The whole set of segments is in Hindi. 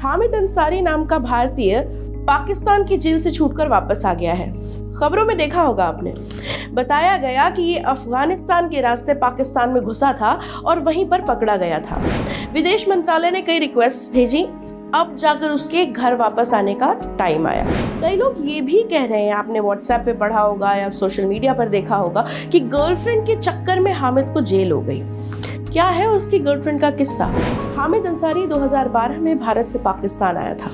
हामिद अंसारी नाम का भारतीय पाकिस्तान की जेल से छूटकर वापस आ गया है। खबरों में देखा होगा आपने, बताया गया कि ये अफगानिस्तान के रास्ते पाकिस्तान में घुसा था और वहीं पर पकड़ा गया था। विदेश मंत्रालय ने कई रिक्वेस्ट भेजी, अब जाकर उसके घर वापस आने का टाइम आया। कई लोग ये भी कह रहे हैं, आपने व्हाट्सएप पे पढ़ा होगा या सोशल मीडिया पर देखा होगा कि गर्लफ्रेंड के चक्कर में हामिद को जेल हो गई। क्या है उसकी गर्लफ्रेंड का किस्सा? हामिद अंसारी 2012 में भारत से पाकिस्तान आया था।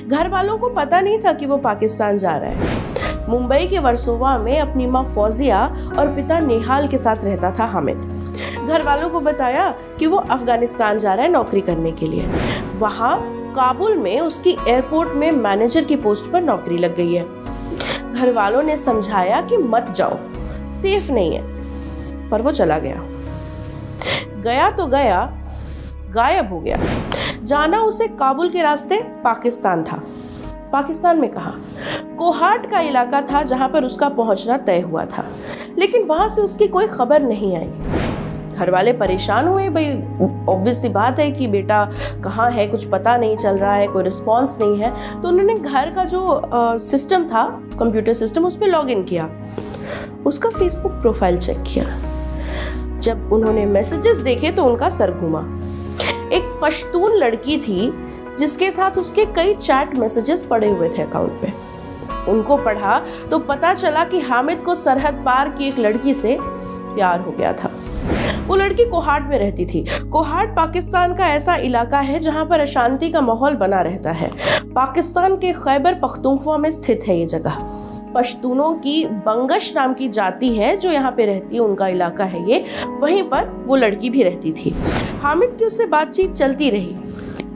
घर वालों को पता नहीं था कि वो पाकिस्तान जा रहा है। मुंबई के वर्सोवा में अपनी माँ फौजिया और पिता नेहाल के साथ रहता था हामिद। घर वालों को बताया कि वो अफगानिस्तान जा रहा है नौकरी करने के लिए। वहाँ काबुल में उसकी एयरपोर्ट में मैनेजर की पोस्ट पर नौकरी लग गई है। घर वालों ने समझाया कि मत जाओ, सेफ नहीं है, पर वो चला गया। गया तो गया, गायब हो गया। जाना उसे काबुल के रास्ते पाकिस्तान था। पाकिस्तान में कहा? कोहाट का इलाका था जहां पर उसका पहुंचना तय हुआ था, लेकिन वहां से उसकी कोई खबर नहीं आई। घर वाले परेशान हुए, भाई ऑब्वियस सी बात है कि बेटा कहाँ है, कुछ पता नहीं चल रहा है, कोई रिस्पॉन्स नहीं है। तो उन्होंने घर का जो सिस्टम था, कंप्यूटर सिस्टम, उस पर लॉग इन किया, उसका फेसबुक प्रोफाइल चेक किया। जब उन्होंने मैसेजेस देखे तो उनका सर घूमा। एक पश्तून लड़की थी जिसके साथ उसके कई चैट मैसेजेस पड़े हुए थे अकाउंट पे। उनको पढ़ा तो पता चला कि हामिद को सरहद पार की एक लड़की से प्यार हो गया था। वो लड़की कोहाट में रहती थी। कोहाट पाकिस्तान का ऐसा इलाका है जहां पर अशांति का माहौल बना रहता है। पाकिस्तान के खैबर पख्तूनख्वा में स्थित है ये जगह। पश्तूनों की बंगश नाम की जाति है जो यहाँ पे रहती है, उनका इलाका है ये। वहीं पर वो लड़की भी रहती थी। हामिद की उससे बातचीत चलती रही।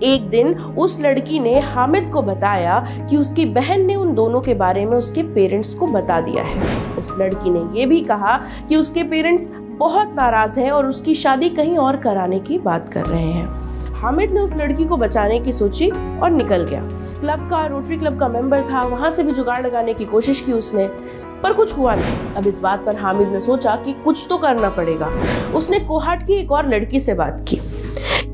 एक दिन उस लड़की ने हामिद को बताया कि उसकी बहन ने उन दोनों के बारे में उसके पेरेंट्स को बता दिया है। उस लड़की ने ये भी कहा कि उसके पेरेंट्स बहुत नाराज हैं और उसकी शादी कहीं और कराने की बात कर रहे हैं। हामिद ने उस लड़की को बचाने की सोची और निकल गया। क्लब का, रोटरी क्लब का मेंबर था, वहां से भी जुगाड़ लगाने की कोशिश की उसने, पर कुछ हुआ नहीं। अब इस बात पर हामिद ने सोचा कि कुछ तो करना पड़ेगा। उसने कोहाट की एक और लड़की से बात की,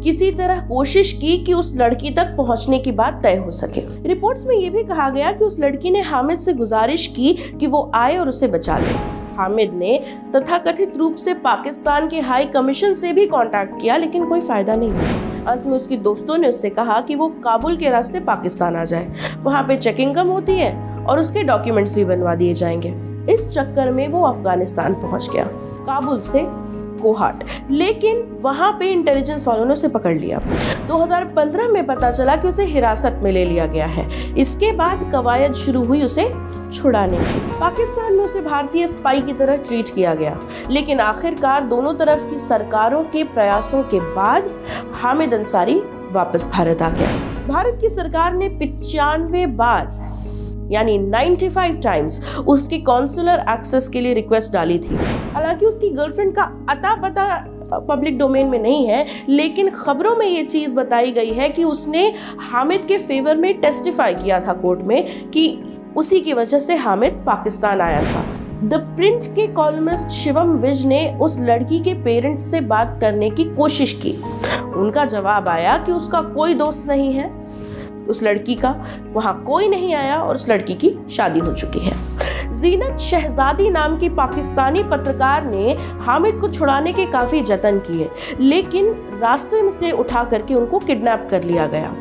किसी तरह कोशिश की कि उस लड़की तक पहुंचने की बात तय हो सके। रिपोर्ट्स में यह भी कहा गया कि उस लड़की ने हामिद से गुजारिश की कि वो आए और उसे बचा ले। हामिद ने तथाकथित रूप से पाकिस्तान के हाई कमीशन से भी कांटेक्ट किया, लेकिन कोई फायदा नहीं हुआ। अंत में उसके दोस्तों ने उससे कहा कि वो काबुल के रास्ते पाकिस्तान आ जाए, वहां पे चेकिंग कम होती है और उसके डॉक्यूमेंट्स भी बनवा दिए जाएंगे। इस चक्कर में वो अफगानिस्तान पहुंच गया, काबुल से कोहाट, लेकिन वहां पे इंटेलिजेंस वालों ने उसे पकड़ लिया। 2015 में पता चला कि उसे हिरासत में ले लिया गया है। इसके बाद कवायद शुरू हुई उसे छुड़ाने की। पाकिस्तान में उसे भारतीय स्पाई की तरह ट्रीट किया गया, लेकिन आखिरकार दोनों तरफ की सरकारों के प्रयासों के बाद हामिद अंसारी वापस भारत आ गया। भारत की सरकार ने 95 बार यानी 95 टाइम्स उसकी कॉन्सुलर एक्सेस के लिए रिक्वेस्ट डाली थी। हालांकि उसकी गर्लफ्रेंड का अता पता पब्लिक डोमेन में नहीं है, लेकिन खबरों में ये चीज बताई गई है कि उसने हामिद के फेवर में टेस्टिफाई किया था कोर्ट में कि उसी की वजह से हामिद पाकिस्तान आया था। द प्रिंट के कॉलमिस्ट शिवम विज ने उस लड़की के पेरेंट्स से बात करने की कोशिश की। उनका जवाब आया कि उसका कोई दोस्त नहीं है, उस लड़की का वहां कोई नहीं आया और उस लड़की की शादी हो चुकी है। जीनत शहजादी नाम की पाकिस्तानी पत्रकार ने हामिद को छुड़ाने के काफी जतन किए, लेकिन रास्ते में से उठा करके उनको किडनैप कर लिया गया।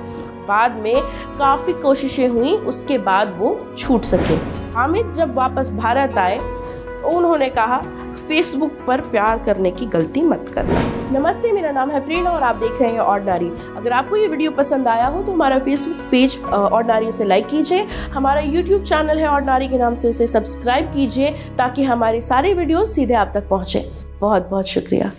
बाद में काफी कोशिशें हुई, उसके बाद वो छूट सके। हामिद जब वापस भारत आए तो उन्होंने कहा, फेसबुक पर प्यार करने की गलती मत करना। नमस्ते, मेरा नाम है प्रेरणा और आप देख रहे हैं ऑर्डिनरी। अगर आपको ये वीडियो पसंद आया हो तो हमारा फेसबुक पेज ऑर्डिनरी से लाइक कीजिए, हमारा यूट्यूब चैनल है ऑर्डिनरी के नाम से, उसे सब्सक्राइब कीजिए ताकि हमारे सारे वीडियो सीधे आप तक पहुंचे। बहुत बहुत शुक्रिया।